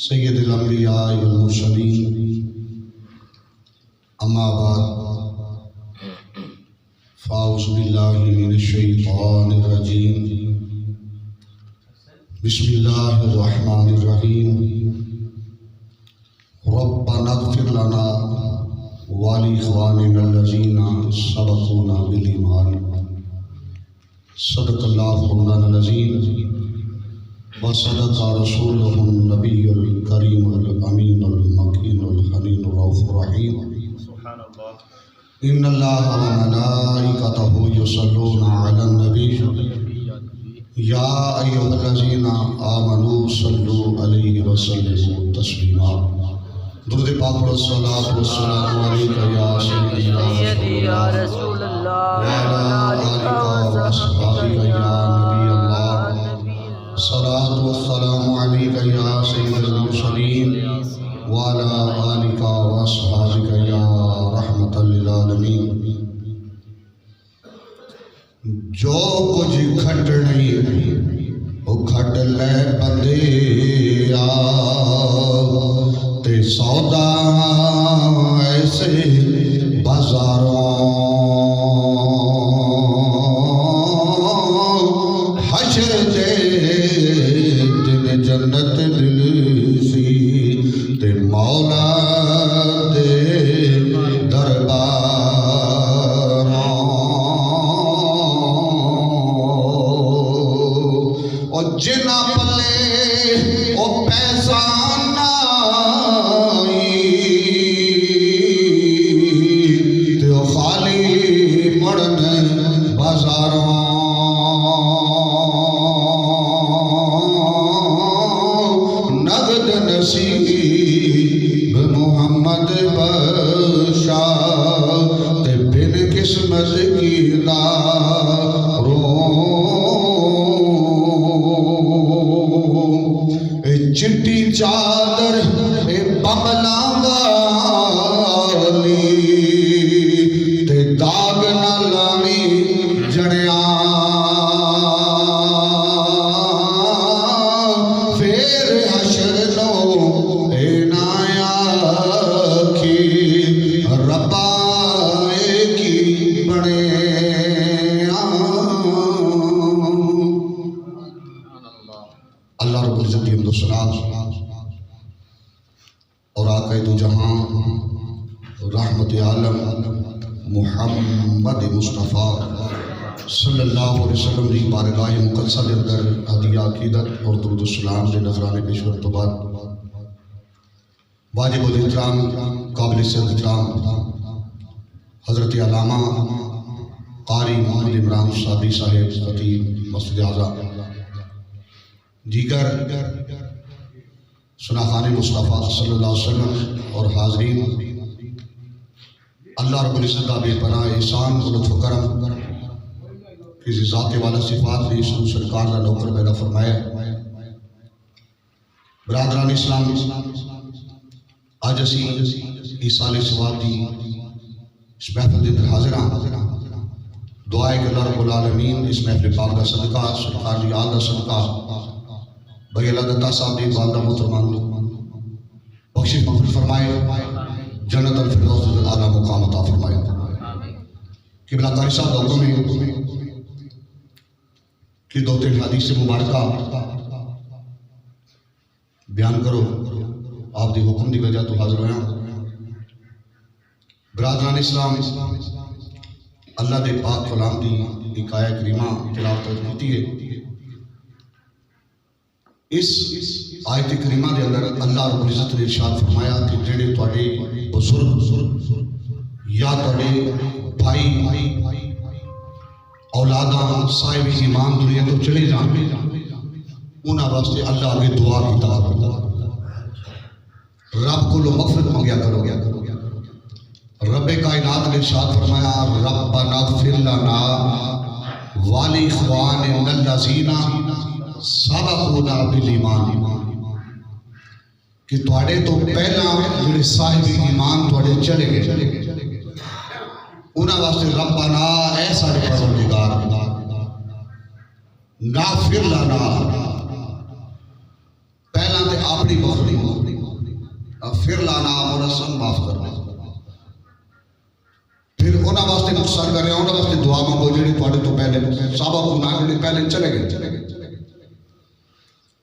سید الانبیاء والمرسلین اما بعد فاعوذ باللہ من الشیطان الرجیم بسم اللہ الرحمن الرحیم ربنا اغفر لنا ولاخواننا الذین سبقونا بالایمان صدق اللہ مولانا العظیم وصدق رسولہ النبی الکریم الامین المکین الحنین الرؤوف الرحیم ان اللہ وملائکتہ یصلون علی النبی یا ایھا الذین آمنوا صلوا علیہ وسلموا تسلیما درود پاک پڑھو الصلاۃ والسلام علیکہ یا سیدی یا رسول اللہ وعلی آلہ واصحابہ یا نبی اللہ الصلاۃ والسلام علیکہ یا سید المرسلین وعلی آلہ واصحابہ یا رحمۃ للعالمین۔ جو کچھ کھٹ نہیں وہ کھٹ لے بندے تے سودا ایسے بازاروں حشر دے دن جنت دل سی تے مولا دے درباروں اور جنا پلے او پیسہ محمد بشا تے بن قسمت کی داروں اے چٹی چادر اے بملا والی تے داغ نہ لاوی جڑیاں پھر حشر نو اے اللہ رب العزت حمد و ثنا اور آقا دو جہاں رحمت عالم محمد مصطفیٰ صلی اللہ علیہ وسلم دی بارگاہ مقدسہ دے اندر ہدیہ عقیدت اور درود السلام دے نذرانے پیش کرنے تو بعد واجب الاحترام قابل احترام حضرت علامہ قاری محمد عمران صادی صاحب خطیب مسجد اعظم دیگر سناخان مصطفیٰ صلی اللہ علیہ وسلم اور حاضرین، اللہ رب العزت کا بے پناہ احسان و لطف و کرم کسی ذات والا صفات نے اس سرکار کا نوکر پیدا فرمایا۔ برادران اسلام، آج اسی ایسال ثواب دی اس محفل دے اندر حاضر ہاں۔ دعا ہے کہ اللہ رب العالمین اس محفل پاک کا صدقہ، سرکار دی آل دا صدقہ بھائی اللہ دتا صاحب دی والدہ محترمان بخشش مغفرت فرمائے، جنت الفردوس اعلیٰ مقام عطا فرمائے۔ قبلہ قاری صاحب کا حکم ہے کہ دو تین حدیث مبارکہ بیان کرو، آپ دی حکم دی وجہ تو حاضر ہویا۔ برادران اسلام، اللہ دے پاک کلام دی ایک آیہ کریمہ تلاوت کی ہے۔ اس آیت کریمہ دے اندر اللہ رب العزت نے ارشاد فرمایا کہ جڑے تواڈے بزرگ یا تواڈے بھائی اولاداں صاحب ایمان دنیا تو چلے جان انہاں واسطے اللہ آگے دعا کیتا رب کو لو مغفرت منگیا کرو گیا۔ رب کائنات نے ارشاد فرمایا ربنا اغفر لنا ولاخواننا الذین سبقونا بالایمان، کہ تواڈے تو پہلا جڑے صاحب ایمان تواڈے چلے گئے انہاں واسطے ربنا اے ساڈے پروردگار ناغفر لنا، پہلا تے اپنی مغفرت پھر لانا مرسن معاف کرنا پھر انہاں واسطے نقصان کر رہے ہیں انہاں واسطے دعا مانگو جڑے تواڈے تو پہلے صحابہ گناہ جڑے پہلے چلے گئے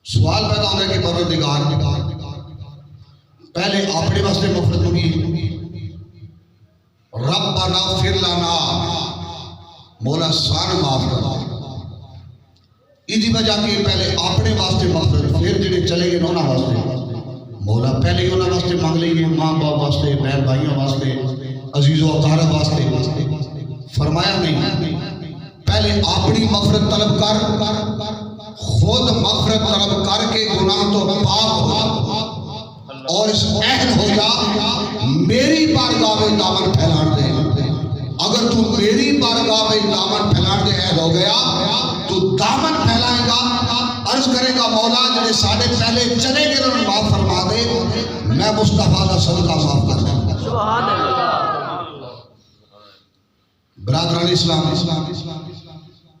سوال پیدا ہوتا ہے کہ پروردگار پہلے اپنے واسطے مغفرت مانگی ربنا اغفر لنا مولا سان معاف کر اسی وجہ کہ پہلے اپنے واسطے مغفرت پھر جڑے چلے گئے انہاں واسطے مولا پہلے ہی انہاں واسطے مانگ لئیے ماں باپ واسطے بہن بھائیوں واسطے عزیز و اقارب واسطے فرمایا نہیں پہلے اپنی مغفرت طلب کر خود مغفرت طلب کر کے گناہ تو پاک ہو اور اس اہل ہو جا میری بارگاہ میں دامن پھیلان دے اگر تو میری بارگاہ میں دامن پھیلان دے اہل ہو گیا تو دامن پھیلائے گا عرض کرے گا مولا جنہیں ساڑھے پہلے چلے گئے انہوں نے معاف فرما دے میں مصطفیٰ کا صدقہ معاف کر دیں سبحان اللہ برادران اسلام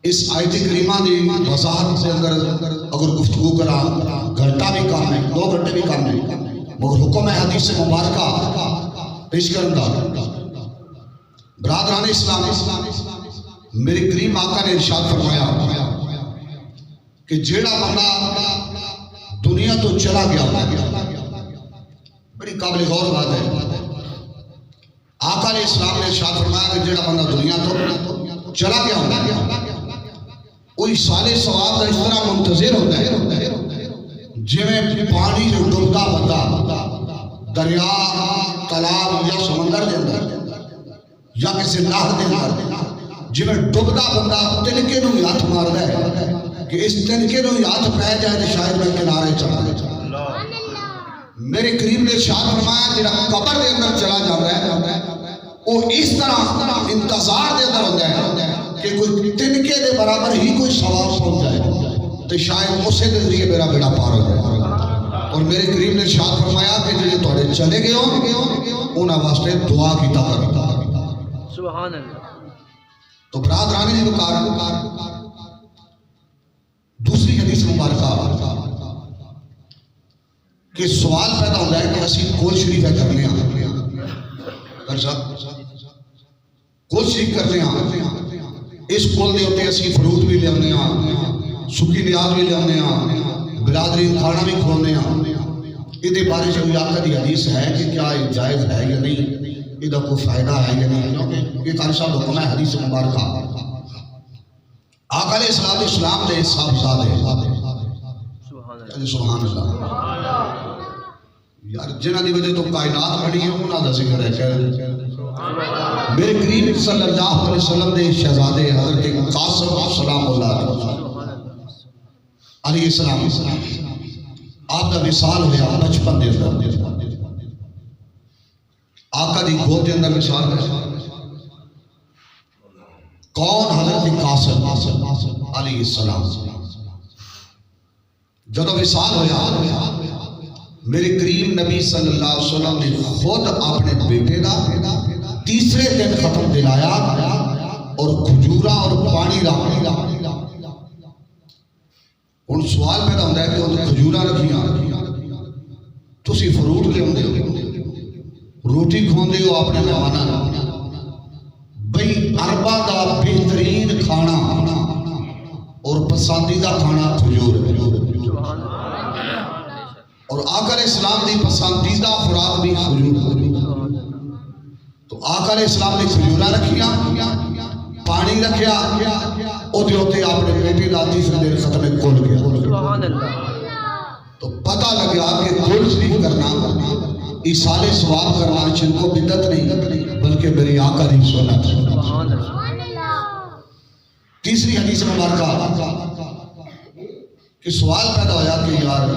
اس آیت کریمہ دی وضاحت سے اگر گفتگو کرا گھنٹہ بھی کام ہے 2 گھنٹے بھی کام ہے مگر حکم ہے حدیث مبارکہ پیش کرندہ برادران اسلام میری کریم آقا نے ارشاد فرمایا کہ جیڑا بندہ دنیا تو چلا گیا بڑی قابل غور بات ہے آقا علیہ السلام نے ارشاد فرمایا کہ جیڑا بندہ دنیا تو چلا گیا کوئی سالے ثواب کا اس طرح منتظر ہوتا ہے جویں پانی جو ڈوبتا بندہ دریا تالاب یا سمندر دے اندر یا کسی نہر دے اندر جویں ڈوبتا بندہ تنکے نو ہاتھ ماردا ہے کہ اس تنکے نو ہاتھ پہ جائے تو شاید میں کنارے چلا جائے میرے قریب نے ارشاد فرمایا جڑا قبر دے اندر چلا جاتا ہے وہ اس طرح انتظار دے اندر ہوتا ہے کہ کوئی تنکے دے برابر ہی کوئی ثواب پہنچ جائے تو شاید اسے دے ذریعے میرا بیڑا پار ہو جائے اور میرے قریب نے ارشاد فرمایا کہ جڑے تھوڑے چلے گئے انہاں واسطے دعا کیتا کرو سبحان اللہ تو برادرانی جی بکار دوسری حدیث مبارکہ کہ سوال پیدا ہوتا ہے کہ اسی کول شریف ہے کرنے کول شریف کرنے اس کول دے ہوتے اسی فروٹ بھی لے آنے سکی نیاز بھی لے آنے برادری کھانا بھی کھولنے یہ بارے جو آقا دی حدیث ہے کہ کیا یہ جائز ہے یا نہیں یہ کوئی فائدہ ہے یا نہیں یہ قاری صاحب حکم ہے حدیث مبارکہ آقا علیہ السلام دے صاحبزاد ہے سبحان اللہ یار جنہ دی وجہ تو کائنات بڑی ہے انہاں دا ذکر ہے میرے قریب صلی اللہ علیہ وسلم دے شہزادے حضرت قاسم سلام اللہ علیہ السلام آپ کا وصال ہویا 55 دے اندر آقا دی گود دے اندر وصال ہے کون حضرت قاسم علیہ السلام جدو وصال ہویا میرے کریم نبی صلی اللہ علیہ وسلم نے خود اپنے بیٹے دا تیسرے دن ختم دلایا اور کھجورا اور پانی رکھا ان سوال پیدا ہوتا ہے کہ وہ کھجورا رکھیاں تسی فروٹ لے ہوندے ہو روٹی کھوندے ہو اپنے مہماناں بھئی عربہ دا بہترین کھانا اور پسندیدہ کھانا کھجور ہے اور آقا علیہ السلام دی پسندیدہ خوراک بھی کھجور تو آقا علیہ السلام نے کھجورا رکھیا پانی رکھیا او دیوتے اپنے بیٹے دا تیسرے دن ختم کھول گیا تو پتہ لگا کہ کھول شریف کرنا ایصال ثواب کرنا جن کو بدعت نہیں بلکہ میری آقا دی سنت ہے تیسری حدیث مبارکہ کہ سوال پیدا ہویا کہ یار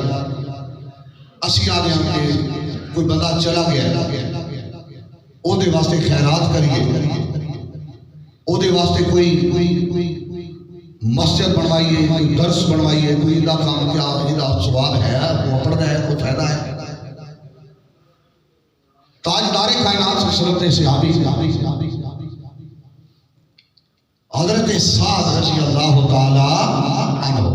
اسی آدھے ہم کے کوئی بندہ چلا گیا او دے واسطے خیرات کریے او دے واسطے کوئی مسجد بنوائیے کوئی درس بنوائیے کوئی ادھا کام کیا ادھا ثواب ہے وہ پڑھنا ہے کوئی فائدہ ہے تاجدار کائنات سے سلطے صحابی حضرت سعد رضی اللہ تعالی عنہ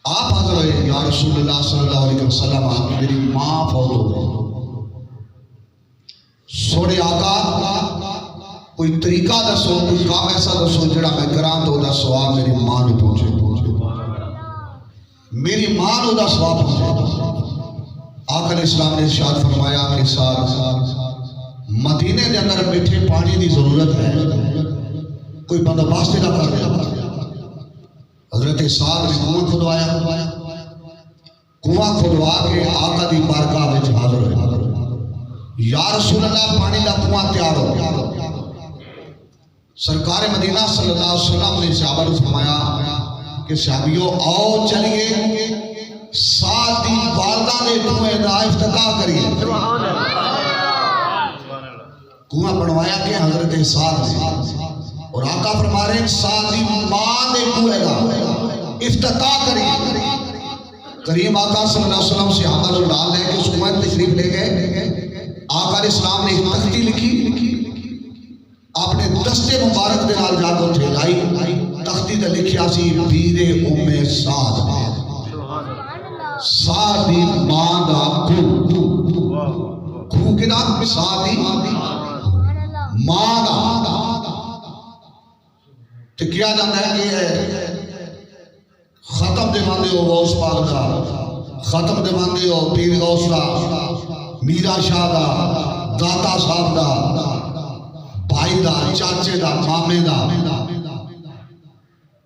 آپ حضر ہوئے یا رسول اللہ صلی اللہ علیہ وسلم میری ماں فوت ہو گئی. سونے آقا کوئی طریقہ دسو، کوئی کام ایسا دسو جڑا میں کراں تو دا ثواب میری ماں نو پہنچے، میری ماں نو دا ثواب پہنچے. آقا علیہ السلام نے ارشاد فرمایا کہ ساتھ مدینے دے اندر میٹھے پانی دی ضرورت ہے، کوئی بندوبست نہ کر دیا. حضرت سعد نے کنواں کھدوایا، کنواں کھدوا کے آقا دی بارگاہ وچ حاضر ہوئے. یا رسول اللہ پانی دا کنواں تیار ہو. سرکار مدینہ صلی اللہ علیہ وسلم نے صحابہ کو فرمایا کہ صحابیوں آؤ چلیے سعد دی والدہ نے کنویں دا افتتاح کریے. کنواں بنوایا کہ حضرت سعد نے، اور آقا فرما رہے ہیں سعد دی ماں نے کنویں دا افتتاح کریے. کریم آقا صلی اللہ علیہ وسلم صحابہ کو ڈال لے کے اس کنویں تشریف لے گئے. آقا علیہ السلام نے ایک تختی لکھی، اپنے دستے مبارک دے نال جا کے ٹھیلائی. تختی تے لکھیا سی پیر ام سعد، سعد دی ماں دا خو کنا سعد دی ماں دا. تے کیا جاندا ہے کہ ختم دے ماندے ہو غوث پاک دا، ختم دے ماندے ہو پیر غوث دا، میرا شاہ دا، داتا صاحب دا، بھائی دا، چاچے دا، مامے دا.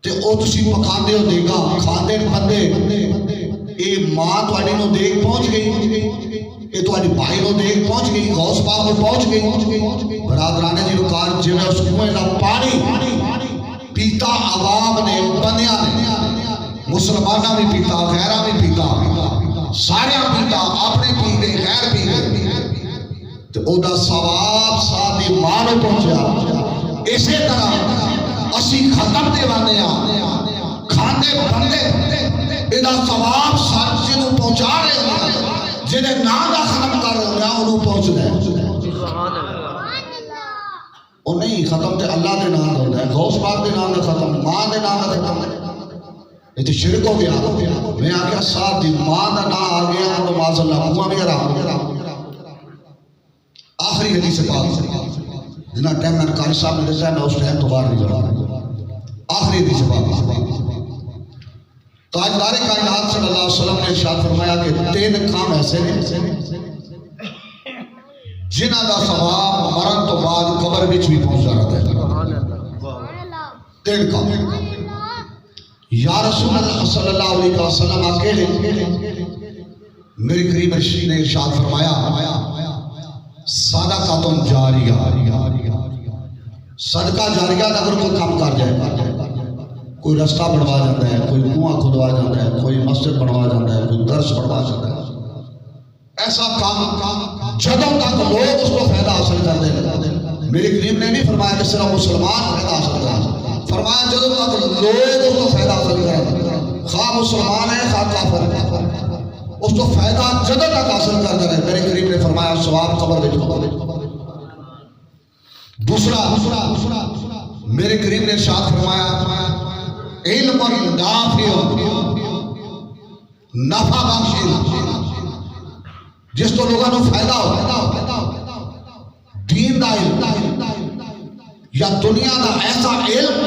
تے او تسی پکاندے ہو دیگا کھاندے بندے. اے ماں تواڈی نو دیکھ پہنچ گئی، اے تواڈی بھائی نو دیکھ پہنچ گئی، غوث پاک نو پہنچ گئی. برادران جی کار جویں اس کنویں دا پانی پیتا عوام نے، بندیاں نے، مسلماناں بھی پیتا، غیراں بھی پیتا، سارے پیتا، اپنے پی گئے، غیر پی گئے. تو او دا ثواب سعد دی ماں نو پہنچیا. اسی طرح اسی ختم دے وانے کھانے بندے اے دا ثواب سعد جی نو پہنچا رہے ہیں، جنہیں نام دا ختم کر رہے ہیں انہوں پہنچ رہے ہیں. او نہیں ختم تے اللہ دے نام ہوتا ہے، غوث پاک دے نام دا ختم، ماں دے نام دا ختم. یہ تو شرک ہو گیا. میں آگیا سعد دی ماں دا نام آ گیا اور معاذ اللہ کنواں بھی حرام. آخری حدیث پاک جنا ٹائم میں قاری صاحب نے دسا ہے میں اس ٹائم تو باہر نہیں جا رہا. آخری حدیث پاک تاجدار کائنات صلی اللہ علیہ وسلم نے ارشاد فرمایا کہ 3 کام ایسے ہیں جنہاں دا ثواب مرن تو بعد قبر وچ بھی پہنچ رہتا ہے. 3 کام. یا رسول اللہ صلی اللہ علیہ وسلم اکیلے میرے قریب رشید نے ارشاد فرمایا صدقۃ جاریہ، صدقہ جاریہ اگر کوئی کام کر جائے، کوئی رستہ بنوا جاتا ہے، کوئی کنواں کھدوا جاتا ہے، کوئی مسجد بنوا جاتا ہے، کوئی درس بنوا جاتا ہے، ایسا کام جدوں تک لوگ اس کو فائدہ حاصل کرتے ہیں. میرے قریب نے نہیں فرمایا کہ صرف مسلمان فائدہ حاصل کریں، فرمایا جدوں تک لوگ اس کو فائدہ حاصل کریں، خواہ مسلمان ہے خواہ کافر ہے، اس کو فائدہ جدوں تک حاصل کرتا رہے. میرے قریب نے فرمایا ثواب قبر وچ. دوسرا میرے قریب نے ارشاد فرمایا علم نافع، نفع بخش، جس تو لوگوں کو فائدہ ہو، دین دا علم یا دنیا دا ایسا علم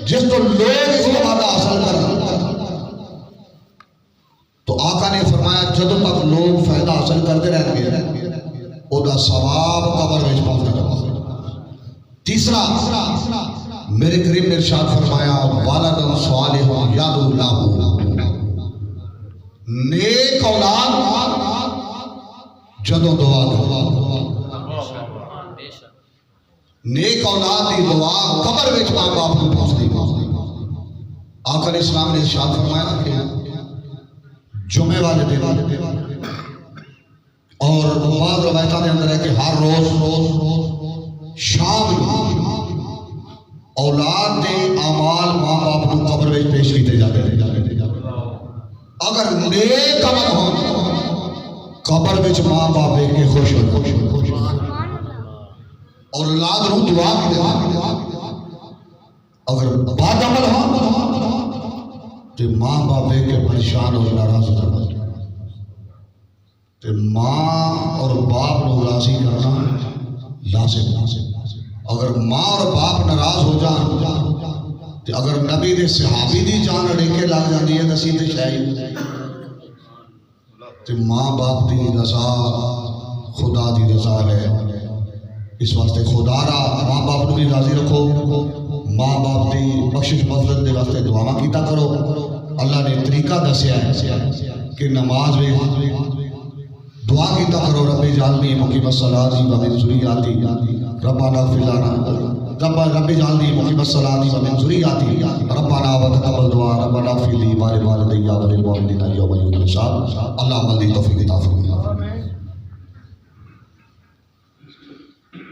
جس تو لوگ اس کو فائدہ حاصل کر. تو آقا نے فرمایا جدوں تک لوگ فائدہ حاصل کرتے رہیں گے او دا ثواب قبر وچ پہنچے گا. تیسرا میرے قریب نے ارشاد فرمایا والد صالح یدعو لہ، نیک اولاد جدوں دعا نیک اولاد دی دعا قبر وچ ماں باپ کو پہنچتی. آقا علیہ السلام نے ارشاد فرمایا کہ جمعے والے دن اور بعض روایتوں کے اندر ہے کہ ہر روز شام اولاد دے اعمال ماں باپ کو قبر وچ پیش کیتے جاتے ہیں. اگر نیک عمل ہو قبر وچ ماں باپ کے خوش ہو، اولاد نو دعا کی. اگر بد عمل ہو تے ماں باپ دیکھ کے پریشان اور ناراض ہو جانا تے ماں اور باپ کو راضی کرنا لازم اگر ماں اور باپ ناراض ہو جان تے اگر نبی دے صحابی دی جان اڑیکے لگ جاندی ہے تسی تے شاہی تے ماں باپ دی رضا خدا دی رضا ہے اس واسطے خدا را ماں باپ کو بھی راضی رکھو ماں باپ دی بخشش مغفرت دے واسطے دعا کیتا کرو اللہ نے طریقہ دسیا ہے کہ نماز میں دعا کیتا کرو رب اجعلنی مقیم الصلاۃ ومن ذریتی ربنا اغفر لنا رب اجعلنی مقیم الصلاۃ ومن ذریتی ربنا وتقبل دعاء ربنا اغفر لي ولوالدي وللمؤمنين يوم يقوم الحساب اللہ عمل دی توفیق عطا فرمائے